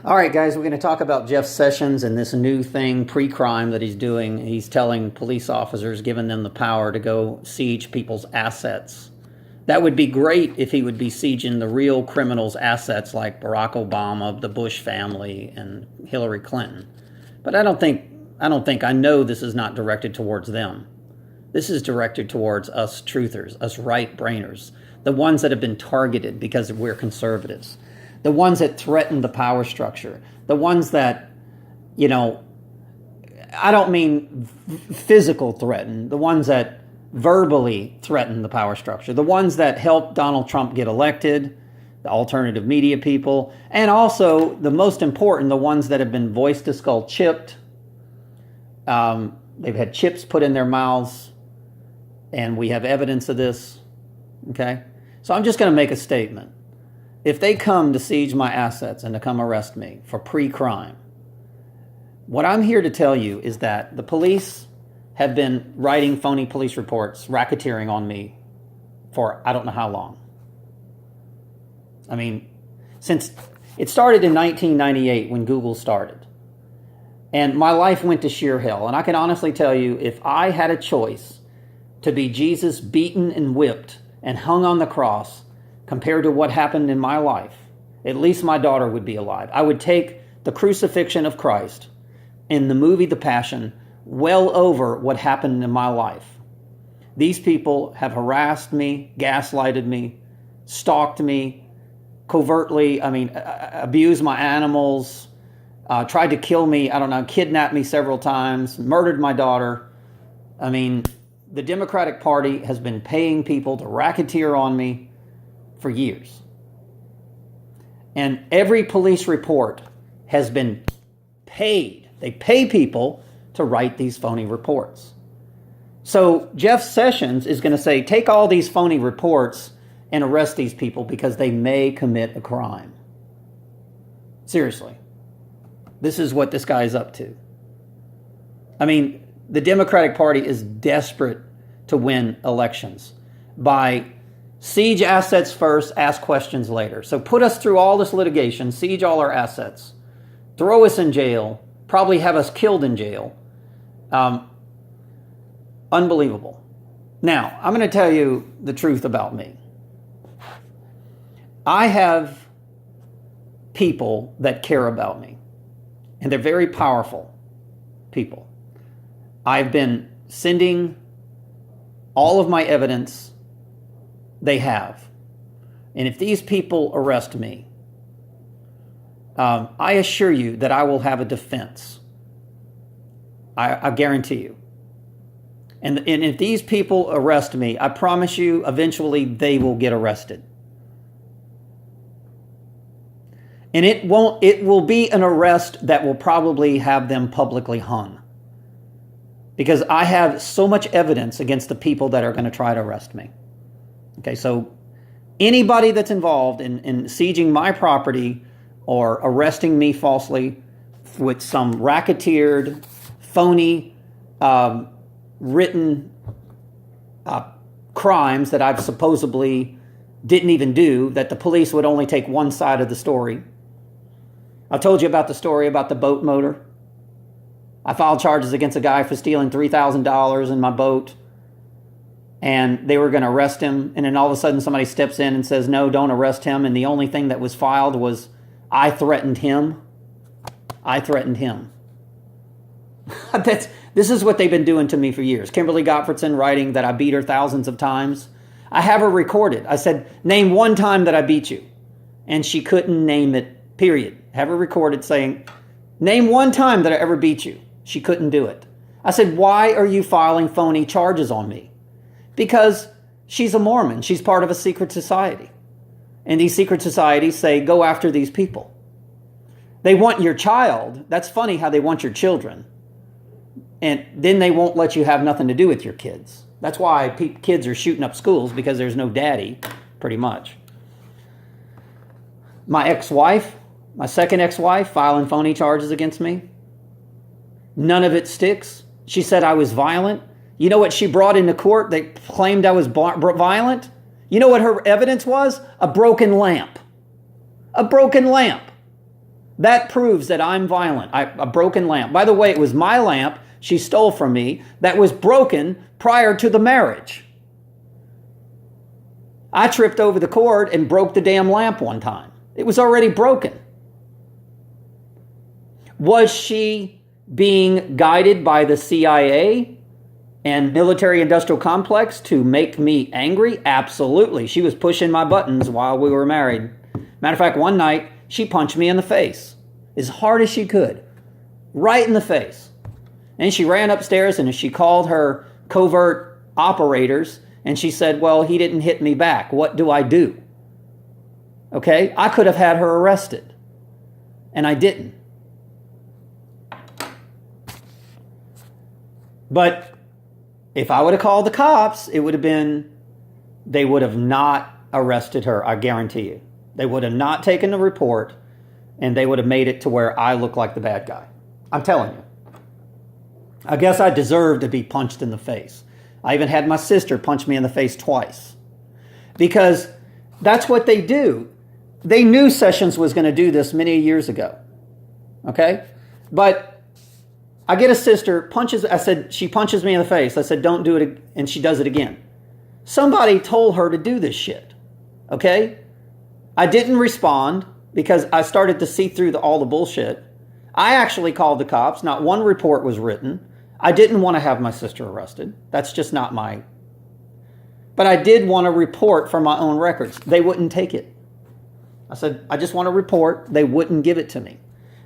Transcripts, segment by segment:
All right, guys, we're going to talk about Jeff Sessions and this new thing, pre-crime, that he's doing. He's telling police officers, giving them the power to go siege people's assets. That would be great if he would be sieging the real criminals' assets like Barack Obama, the Bush family, and Hillary Clinton. But I know this is not directed towards them. This is directed towards us truthers, us right-brainers, the ones that have been targeted because we're conservatives. The ones that threaten the power structure, the ones that, I don't mean physical threaten, the ones that verbally threaten the power structure, the ones that helped Donald Trump get elected, the alternative media people, and also, the most important, the ones that have been voice to skull chipped. They've had chips put in their mouths, and we have evidence of this, okay? So I'm just going to make a statement. If they come to siege my assets and to come arrest me for pre-crime, what I'm here to tell you is that the police have been writing phony police reports, racketeering on me for I don't know how long. I mean, since it started in 1998 when Google started. And my life went to sheer hell. And I can honestly tell you, if I had a choice to be Jesus beaten and whipped and hung on the cross, compared to what happened in my life, at least my daughter would be alive. I would take the crucifixion of Christ in the movie The Passion well over what happened in my life. These people have harassed me, gaslighted me, stalked me, covertly, abused my animals, tried to kill me, kidnapped me several times, murdered my daughter. The Democratic Party has been paying people to racketeer on me for years. And every police report has been paid. They pay people to write these phony reports. So Jeff Sessions is going to say, take all these phony reports and arrest these people because they may commit a crime. Seriously. This is what this guy is up to. The Democratic Party is desperate to win elections by siege assets first, ask questions later. So put us through all this litigation, siege all our assets, throw us in jail, probably have us killed in jail. Unbelievable. Now, I'm going to tell you the truth about me. I have people that care about me, and they're very powerful people. I've been sending all of my evidence. They have. And if these people arrest me, I assure you that I will have a defense. I guarantee you. And if these people arrest me, I promise you, eventually they will get arrested. And it will be an arrest that will probably have them publicly hung. Because I have so much evidence against the people that are going to try to arrest me. Okay, so anybody that's involved in sieging my property or arresting me falsely with some racketeered, phony, written crimes that I've supposedly didn't even do, that the police would only take one side of the story. I told you about the story about the boat motor. I filed charges against a guy for stealing $3,000 in my boat. And they were going to arrest him. And then all of a sudden somebody steps in and says, no, don't arrest him. And the only thing that was filed was, I threatened him. I threatened him. This is what they've been doing to me for years. Kimberly Gottfredson writing that I beat her thousands of times. I have her recorded. I said, name one time that I beat you. And she couldn't name it, period. Have her recorded saying, name one time that I ever beat you. She couldn't do it. I said, why are you filing phony charges on me? Because she's a Mormon. She's part of a secret society. And these secret societies say, go after these people. They want your child. That's funny how they want your children. And then they won't let you have nothing to do with your kids. That's why kids are shooting up schools, because there's no daddy, pretty much. My ex-wife, my second ex-wife, filing phony charges against me. None of it sticks. She said I was violent. You know what she brought into court? They claimed I was violent. You know what her evidence was? A broken lamp. A broken lamp. That proves that I'm violent. A broken lamp. By the way, it was my lamp she stole from me that was broken prior to the marriage. I tripped over the cord and broke the damn lamp one time. It was already broken. Was she being guided by the CIA and military industrial complex to make me angry? Absolutely. She was pushing my buttons while we were married. Matter of fact, one night she punched me in the face as hard as she could, right in the face. And she ran upstairs and she called her covert operators and she said, well, he didn't hit me back. What do I do? Okay, I could have had her arrested and I didn't. But if I would have called the cops, they would have not arrested her, I guarantee you. They would have not taken the report, and they would have made it to where I look like the bad guy. I'm telling you. I guess I deserve to be punched in the face. I even had my sister punch me in the face twice. Because that's what they do. They knew Sessions was going to do this many years ago. Okay? But I get a sister, she punches me in the face. I said, don't do it, and she does it again. Somebody told her to do this shit, okay? I didn't respond because I started to see through all the bullshit. I actually called the cops. Not one report was written. I didn't want to have my sister arrested. That's just not my... But I did want a report for my own records. They wouldn't take it. I said, I just want a report. They wouldn't give it to me.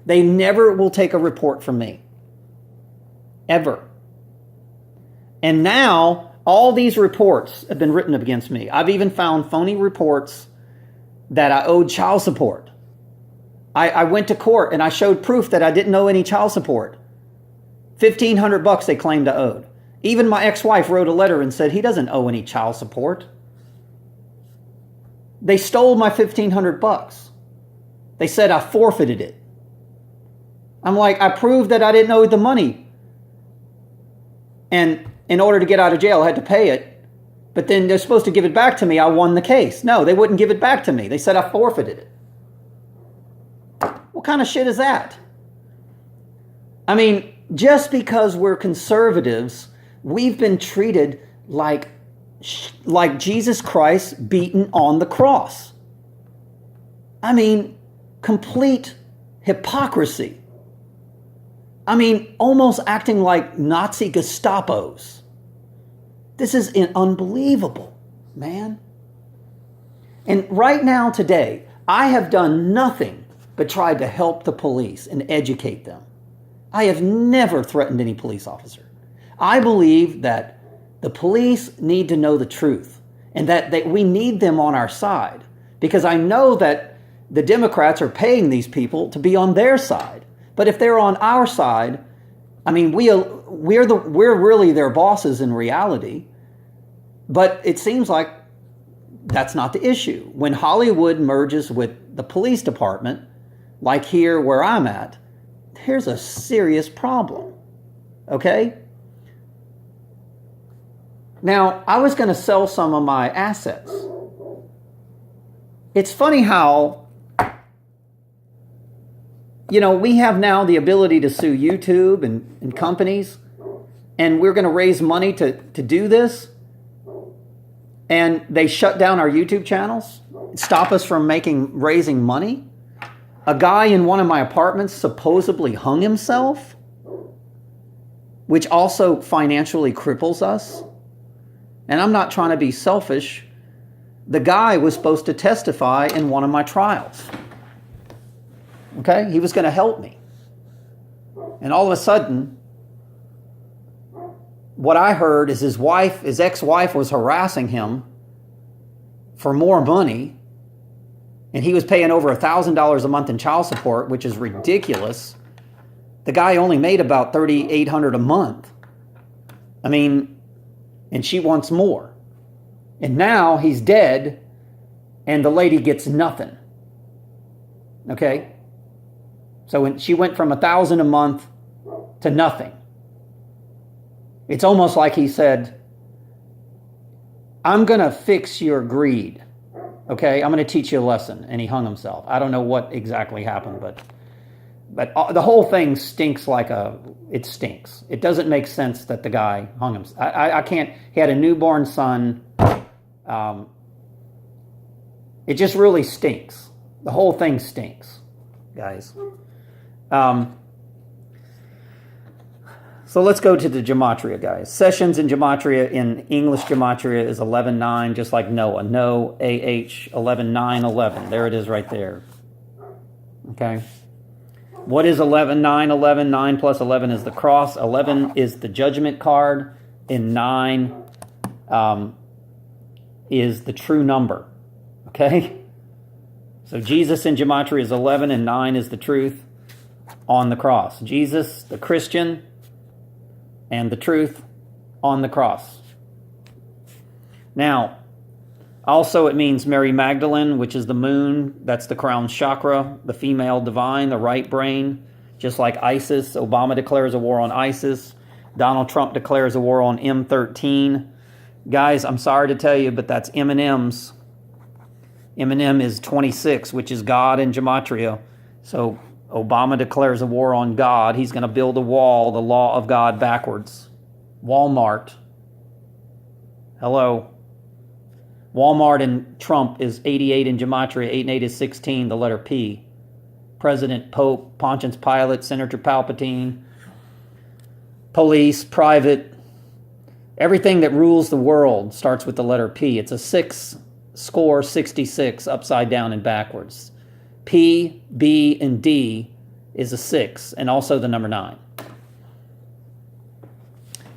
They never will take a report from me. Ever. And now all these reports have been written against me. I've even found phony reports that I owed child support. I went to court and I showed proof that I didn't owe any child support. $1,500 they claimed I owed. Even my ex-wife wrote a letter and said he doesn't owe any child support. They stole my $1,500. They said I forfeited it. I'm like, I proved that I didn't owe the money. And in order to get out of jail, I had to pay it. But then they're supposed to give it back to me. I won the case. No, they wouldn't give it back to me. They said I forfeited it. What kind of shit is that? I mean, just because we're conservatives, we've been treated like Jesus Christ beaten on the cross. I mean, complete hypocrisy. I mean, almost acting like Nazi Gestapos. This is unbelievable, man. And right now, today, I have done nothing but tried to help the police and educate them. I have never threatened any police officer. I believe that the police need to know the truth and that we need them on our side, because I know that the Democrats are paying these people to be on their side. But if they're on our side, I mean, we're really their bosses in reality. But it seems like that's not the issue. When Hollywood merges with the police department, like here where I'm at, there's a serious problem. Okay? Now, I was going to sell some of my assets. It's funny how, we have now the ability to sue YouTube and companies, and we're going to raise money to do this. And they shut down our YouTube channels, stop us from raising money. A guy in one of my apartments supposedly hung himself, which also financially cripples us. And I'm not trying to be selfish. The guy was supposed to testify in one of my trials. Okay? He was going to help me. And all of a sudden, what I heard is his ex-wife was harassing him for more money. And he was paying over $1,000 a month in child support, which is ridiculous. The guy only made about $3,800 a month. I mean, and she wants more. And now he's dead, and the lady gets nothing. Okay? So when she went from $1,000 a month to nothing. It's almost like he said, I'm going to fix your greed. Okay? I'm going to teach you a lesson. And he hung himself. I don't know what exactly happened, but But the whole thing stinks it stinks. It doesn't make sense that the guy hung himself. I can't, he had a newborn son. It just really stinks. The whole thing stinks, guys. So let's go to the gematria, guys. Sessions in gematria, in English gematria, is 11:9, just like Noah. No, AH, 11:9:11. There it is right there. Okay. What is 11:9:11? 9 plus 11 is the cross. 11 is the judgment card. And 9 is the true number. Okay? So Jesus in gematria is 11 and 9 is the truth on the cross. Jesus, the Christian, and the truth on the cross. Now, also it means Mary Magdalene, which is the moon. That's the crown chakra, the female divine, the right brain. Just like ISIS, Obama declares a war on ISIS. Donald Trump declares a war on M13. Guys, I'm sorry to tell you, but that's M&M's. M&M is 26, which is God in gematria. So Obama declares a war on God. He's going to build a wall, the law of God, backwards. Walmart. Hello. Walmart and Trump is 88 in gematria. 8 and 8 is 16, the letter P. President, Pope, Pontius Pilate, Senator Palpatine, police, private. Everything that rules the world starts with the letter P. It's a 66 upside down and backwards. P, B, and D is a 6, and also the number 9.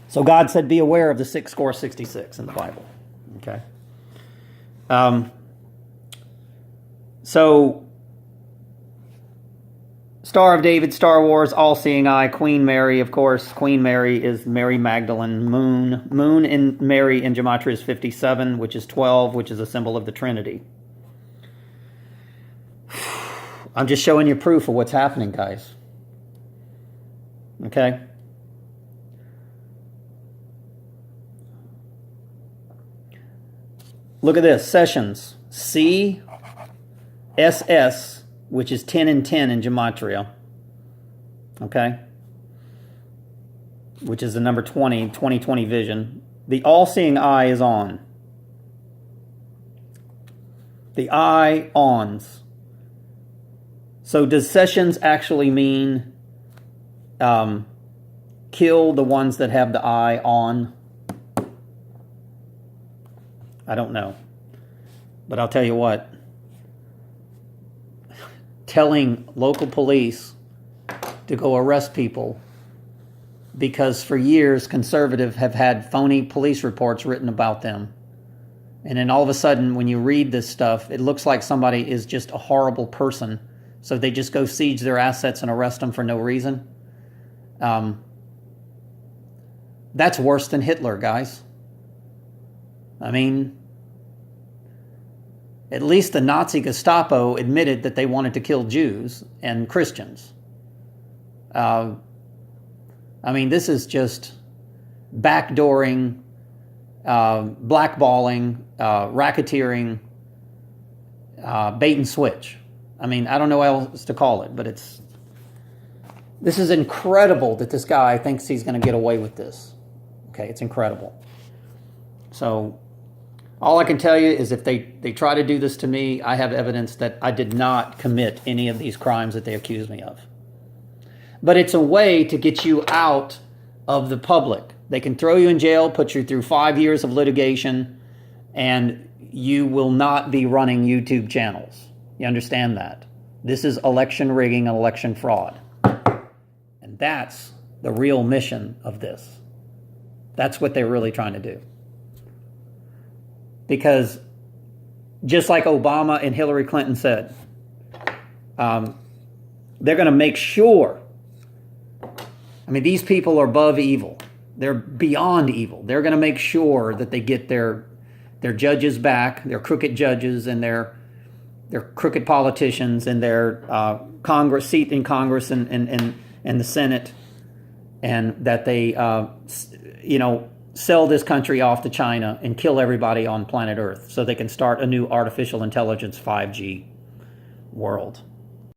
So God said, be aware of the 66 in the Bible. Okay. So, Star of David, Star Wars, All-Seeing Eye, Queen Mary, of course. Queen Mary is Mary Magdalene. Moon in Mary in gematria is 57, which is 12, which is a symbol of the Trinity. I'm just showing you proof of what's happening, guys. Okay? Look at this. Sessions. CSS, which is 10 and 10 in gematria. Okay? Which is the number 20/20 vision. The all-seeing eye is on. The eye ons. So does sessions actually mean kill the ones that have the eye on? I don't know. But I'll tell you what. Telling local police to go arrest people because for years conservatives have had phony police reports written about them. And then all of a sudden when you read this stuff, it looks like somebody is just a horrible person. So they just go siege their assets and arrest them for no reason. That's worse than Hitler, guys. I mean, at least the Nazi Gestapo admitted that they wanted to kill Jews and Christians. I mean, this is just backdooring, blackballing, racketeering, bait and switch. I mean, I don't know what else to call it, but this is incredible that this guy thinks he's going to get away with this. Okay, it's incredible. So all I can tell you is if they try to do this to me, I have evidence that I did not commit any of these crimes that they accuse me of. But it's a way to get you out of the public. They can throw you in jail, put you through 5 years of litigation, and you will not be running YouTube channels. You understand that? This is election rigging and election fraud. And that's the real mission of this. That's what they're really trying to do. Because just like Obama and Hillary Clinton said, they're going to make sure. I mean, these people are above evil. They're beyond evil. They're going to make sure that they get their judges back, their crooked judges and their crooked politicians and their Congress seat in Congress and the Senate, and that they sell this country off to China and kill everybody on planet Earth so they can start a new artificial intelligence 5G world.